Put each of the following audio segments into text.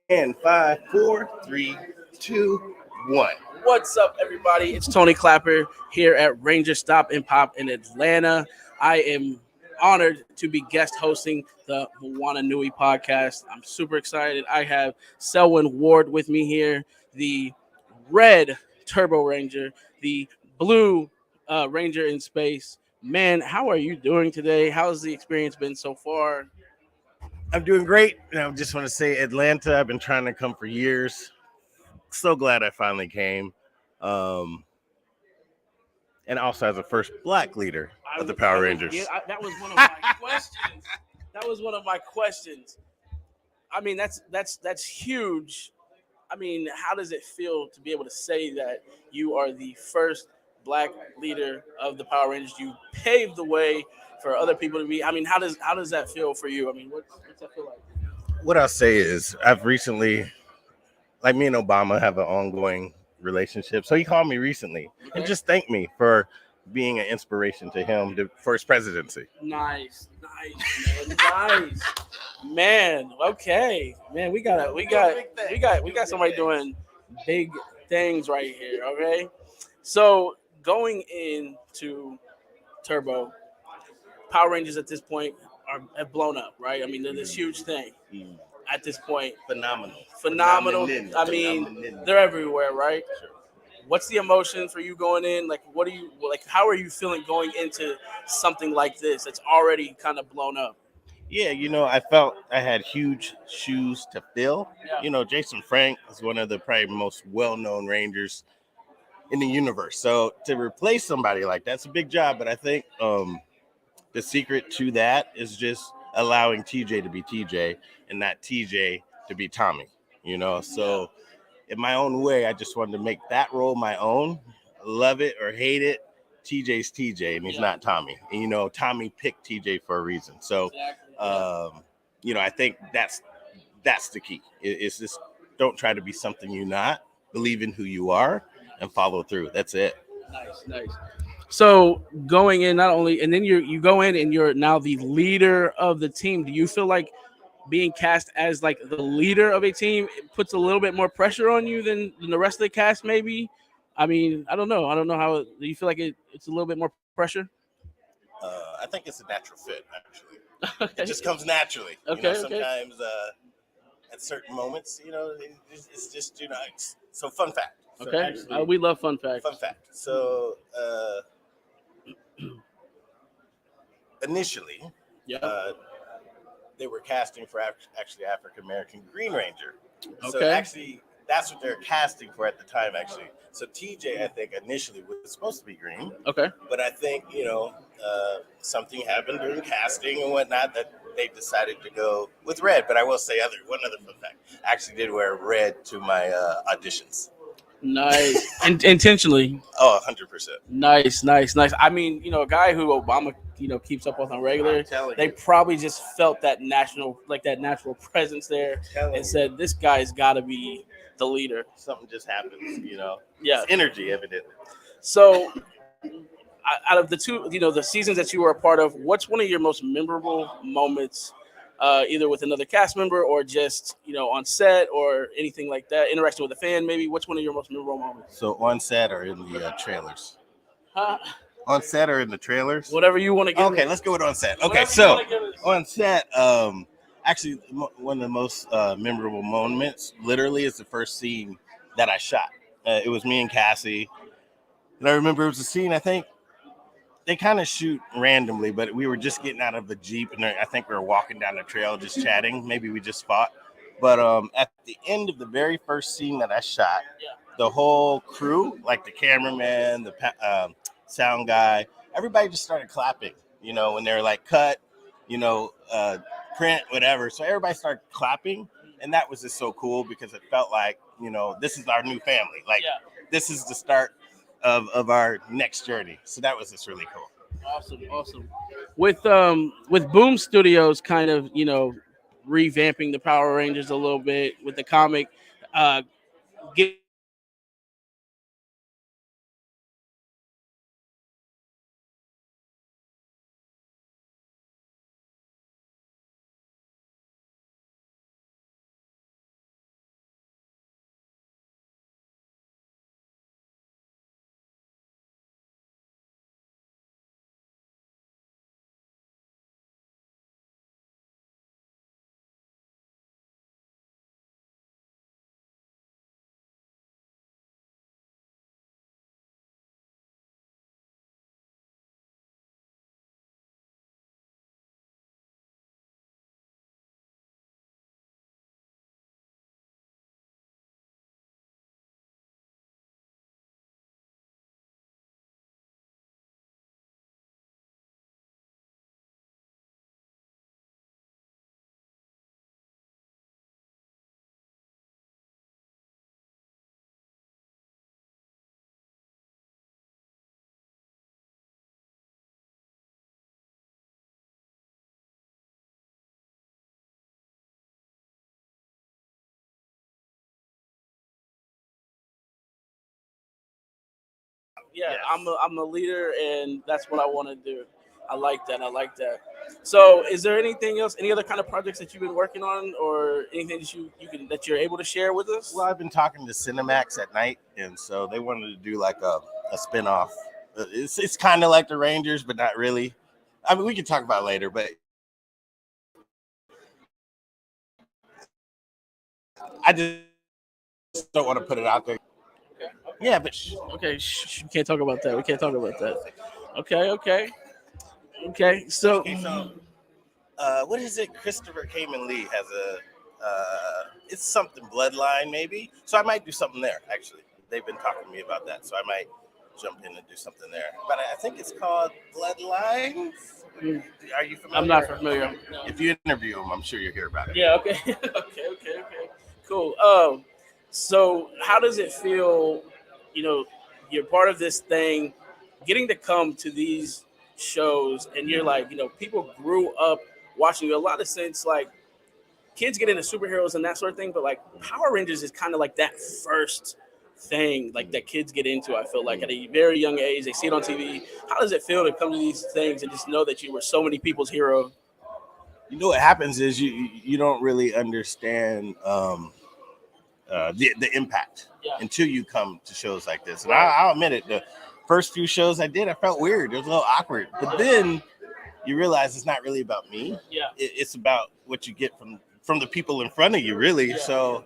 And 5, 4, 3, 2, 1. What's up, everybody? It's Tony Clapper here at Ranger Stop and Pop in Atlanta. I am honored to be guest hosting the Moana Nui podcast. I'm super excited. I have Selwyn Ward with me here, the red Turbo Ranger, the blue Ranger in space. Man, how are you doing today? How's the experience been so far? I'm doing great. I just want to say Atlanta, I've been trying to come for years. So glad I finally came. And also as the first black leader of the Power Rangers. That was one of my questions. That was one of my questions. I mean, that's huge. I mean, how does it feel to be able to say that you are the first black leader of the Power Rangers? You paved the way for other people to be. I mean, how does that feel for you? I mean, what's that feel like? What I'll say is I've recently, like me and Obama have an ongoing relationship. So he called me recently and just thanked me for being an inspiration to him for his presidency. Nice, man, nice, man. Okay, man, we got somebody doing big things right here. Okay, so going into Turbo, Power Rangers at this point have blown up, right? I mean, they're this huge thing at this point. Phenomenal. I mean, they're everywhere, right? Sure. What's the emotion for you going in? Like, what do you like? How are you feeling going into something like this that's already kind of blown up? Yeah, I felt I had huge shoes to fill. Yeah. Jason Frank is one of the probably most well-known Rangers in the universe. So to replace somebody like that's a big job. But I think the secret to that is just allowing TJ to be TJ and not TJ to be Tommy. So in my own way, I just wanted to make that role my own. Love it or hate it, TJ's TJ, and he's not Tommy. And Tommy picked TJ for a reason. So, I think that's the key. It's just don't try to be something you're not. Believe in who you are and follow through. That's it. Nice. So going in, not only, and then you go in and you're now the leader of the team. Do you feel like being cast as like the leader of a team, it puts a little bit more pressure on you than the rest of the cast? Maybe. I mean, I don't know. How do you feel like it's a little bit more pressure? I think it's a natural fit, actually. Okay. It just comes naturally. Okay. Sometimes at certain moments, it's just so fun fact. So okay. Actually, We love fun facts. Fun fact. So initially, they were casting for actually African American Green Ranger. Okay. So actually, that's what they're casting for at the time. Actually, so TJ, I think initially was supposed to be green. Okay. But I think something happened during casting and whatnot that they decided to go with red. But I will say one other fun fact: I actually did wear red to my auditions. Nice. Intentionally. Oh, 100%. Nice. I mean, a guy who Obama, keeps up with on regular, they probably just felt that natural presence there and said, this guy's got to be the leader. Something just happens, Yeah. It's energy, evidently. So out of the two, the seasons that you were a part of, what's one of your most memorable moments, either with another cast member or just, on set or anything like that, interaction with a fan, maybe? What's one of your most memorable moments? So on set or in the trailers? Huh? On set or in the trailers? Whatever you want to get. Okay, let's go with on set. Okay, so on set, actually, one of the most memorable moments, literally, is the first scene that I shot. It was me and Cassie. And I remember it was a scene, I think, they kind of shoot randomly, but we were just getting out of the Jeep, and I think we were walking down the trail just chatting. Maybe we just fought. But at the end of the very first scene that I shot, the whole crew, like the cameraman, the sound guy, everybody just started clapping, when they were like cut, print, whatever. So everybody started clapping, and that was just so cool because it felt like, this is our new family. Like, this is the start of our next journey. So that was just really cool. Awesome. With Boom Studios kind of, revamping the Power Rangers a little bit with the comic, Yeah, Yes. I'm a leader, and that's what I want to do. I like that. I like that. So, is there anything else? Any other kind of projects that you've been working on, or anything that that you're able to share with us? Well, I've been talking to Cinemax at night, and so they wanted to do like a spinoff. It's kind of like the Rangers, but not really. I mean, we can talk about it later, but I just don't want to put it out there. Yeah, but Okay, we can't talk about that. We can't talk about that. Okay. So, okay, so what is it? Christopher Kamen Lee has a it's something bloodline maybe. So I might do something there. Actually, they've been talking to me about that, so I might jump in and do something there. But I think it's called Bloodlines. Are you familiar? I'm not familiar. If you interview him, I'm sure you'll hear about it. Yeah. Okay. Cool. So how does it feel? You know, you're part of this thing, getting to come to these shows, and you're like, people grew up watching you. A lot of sense, like kids get into superheroes and that sort of thing, but like Power Rangers is kind of like that first thing like that kids get into. I feel like at a very young age, they see it on TV. How does it feel to come to these things and just know that you were so many people's hero? You know what happens is you don't really understand the impact until you come to shows like this. And I'll admit it, the first few shows I did, I felt weird. It was a little awkward. But then you realize it's not really about me. Yeah. It's about what you get from the people in front of you, really. Yeah. So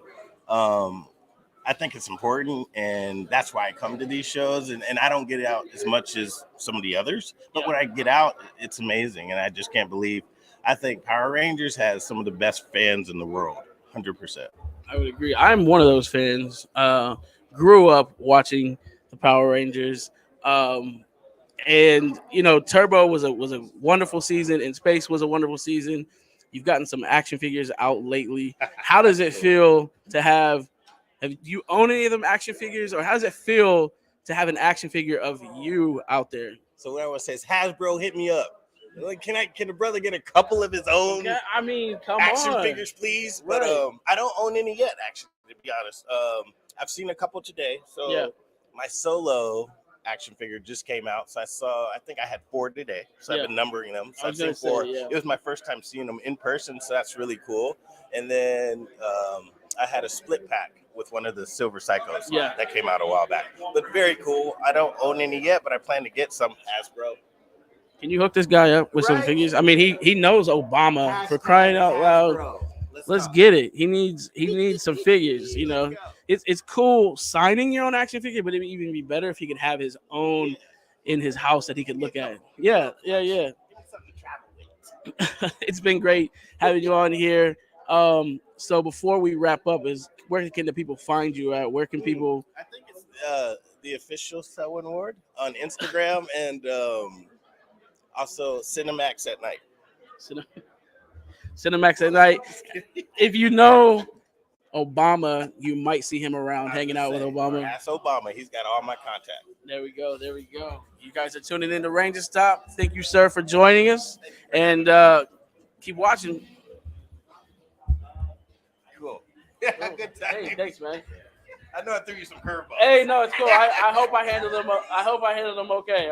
I think it's important, and that's why I come to these shows. And I don't get out as much as some of the others. But when I get out, it's amazing. And I just can't believe. I think Power Rangers has some of the best fans in the world, 100%. I would agree. I'm one of those fans. Grew up watching the Power Rangers, and Turbo was a wonderful season, and Space was a wonderful season. You've gotten some action figures out lately. How does it feel to have you own any of them action figures, or how does it feel to have an action figure of you out there? So what I would say is Hasbro, hit me up. Like, can the brother get a couple of his own? Okay, I mean, come action on. figures, please. Right. But I don't own any yet, actually, to be honest. I've seen a couple today. So my solo action figure just came out. So I think I had 4 today. So I've been numbering them. So I've seen 4. It was my first time seeing them in person, so that's really cool. And then I had a split pack with one of the Silver Psychos that came out a while back. But very cool. I don't own any yet, but I plan to get some. Hasbro. Can you hook this guy up with some figures? I mean, he knows Obama, for crying out loud. Let's get it. He needs some figures. It's cool signing your own action figure, but it'd even be better if he could have his own in his house that he could look at. Yeah. It's been great having you on here. So before we wrap up, where can the people find you at? Where can people? I think it's the official Selwyn Ward on Instagram and also Cinemax at night. Cinemax at night. If you know Obama, you might see him around hanging out with Obama. Ask Obama. He's got all my contacts. There we go. You guys are tuning in to Ranger Stop. Thank you, sir, for joining us. And keep watching. Cool. Good time. Hey, thanks, man. I know I threw you some curveballs. Hey, no, it's cool. I hope I handled them. I hope I handled them okay.